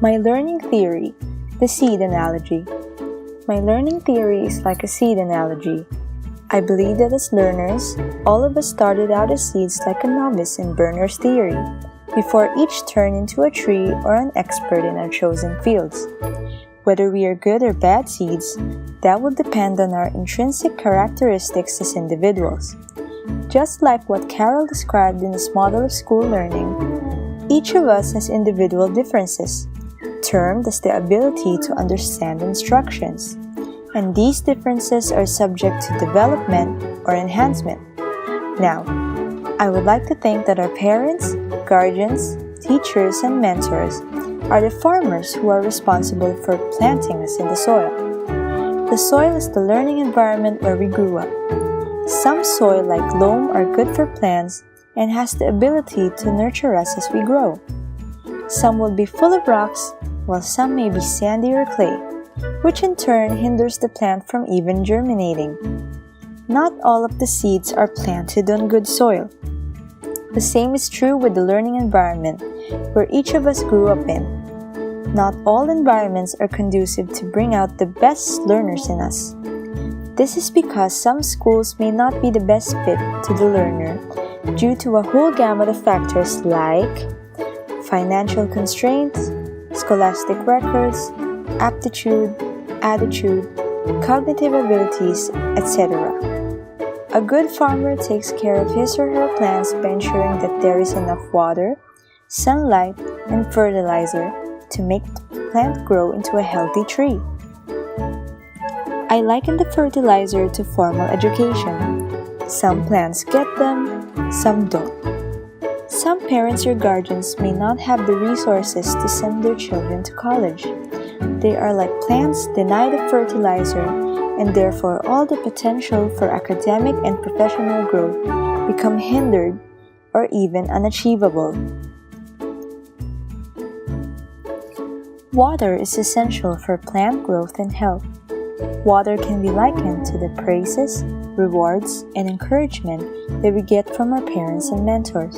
My learning theory, the seed analogy. My learning theory is like a seed analogy. I believe that as learners, all of us started out as seeds like a novice in Berner's theory, before each turned into a tree or an expert in our chosen fields. Whether we are good or bad seeds, that will depend on our intrinsic characteristics as individuals. Just like what Carol described in his model of school learning, each of us has individual differences, termed as the ability to understand instructions, and these differences are subject to development or enhancement. Now, I would like to think that our parents, guardians, teachers, and mentors are the farmers who are responsible for planting us in the soil. The soil is the learning environment where we grew up. Some soil like loam are good for plants and has the ability to nurture us as we grow. Some will be full of rocks, while some may be sandy or clay, which in turn hinders the plant from even germinating. Not all of the seeds are planted on good soil. The same is true with the learning environment where each of us grew up in. Not all environments are conducive to bring out the best learners in us. This is because some schools may not be the best fit to the learner due to a whole gamut of factors like financial constraints, scholastic records, aptitude, attitude, cognitive abilities, etc. A good farmer takes care of his or her plants by ensuring that there is enough water, sunlight, and fertilizer to make the plant grow into a healthy tree. I liken the fertilizer to formal education. Some plants get them, some don't. Some parents or guardians may not have the resources to send their children to college. They are like plants denied of fertilizer, and therefore all the potential for academic and professional growth become hindered or even unachievable. Water is essential for plant growth and health. Water can be likened to the praises, rewards, and encouragement that we get from our parents and mentors.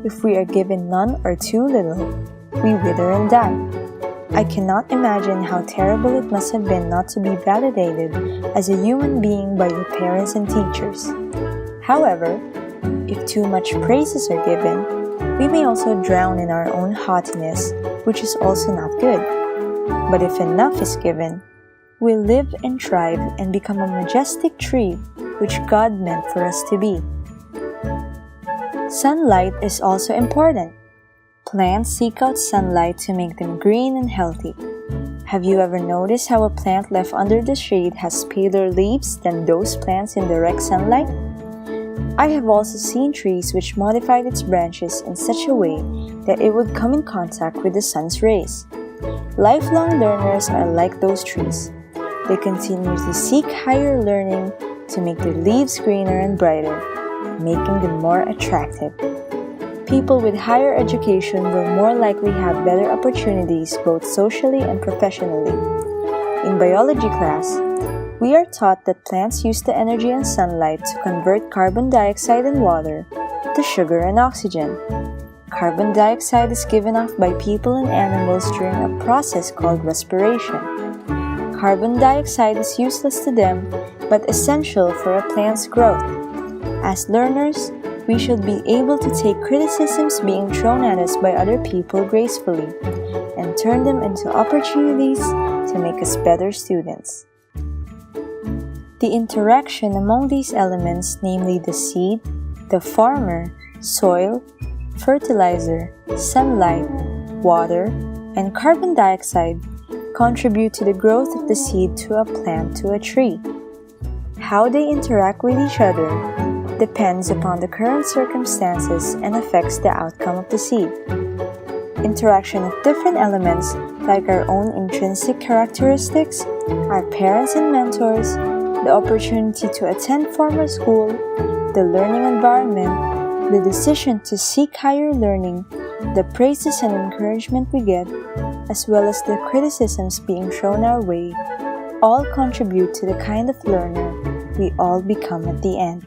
If we are given none or too little, we wither and die. I cannot imagine how terrible it must have been not to be validated as a human being by your parents and teachers. However, if too much praises are given, we may also drown in our own haughtiness, which is also not good. But if enough is given, we'll live and thrive and become a majestic tree which God meant for us to be. Sunlight is also important. Plants seek out sunlight to make them green and healthy. Have you ever noticed how a plant left under the shade has paler leaves than those plants in direct sunlight? I have also seen trees which modified its branches in such a way that it would come in contact with the sun's rays. Lifelong learners are like those trees. They continue to seek higher learning to make their leaves greener and brighter, making them more attractive. People with higher education will more likely have better opportunities both socially and professionally. In biology class, we are taught that plants use the energy and sunlight to convert carbon dioxide and water to sugar and oxygen. Carbon dioxide is given off by people and animals during a process called respiration. Carbon dioxide is useless to them, but essential for a plant's growth. As learners, we should be able to take criticisms being thrown at us by other people gracefully and turn them into opportunities to make us better students. The interaction among these elements, namely the seed, the farmer, soil, fertilizer, sunlight, water, and carbon dioxide, contribute to the growth of the seed to a plant to a tree. How they interact with each other depends upon the current circumstances and affects the outcome of the seed. Interaction of different elements like our own intrinsic characteristics, our parents and mentors, the opportunity to attend formal school, the learning environment, the decision to seek higher learning, the praises and encouragement we get, as well as the criticisms being thrown our way, all contribute to the kind of learner we all become at the end.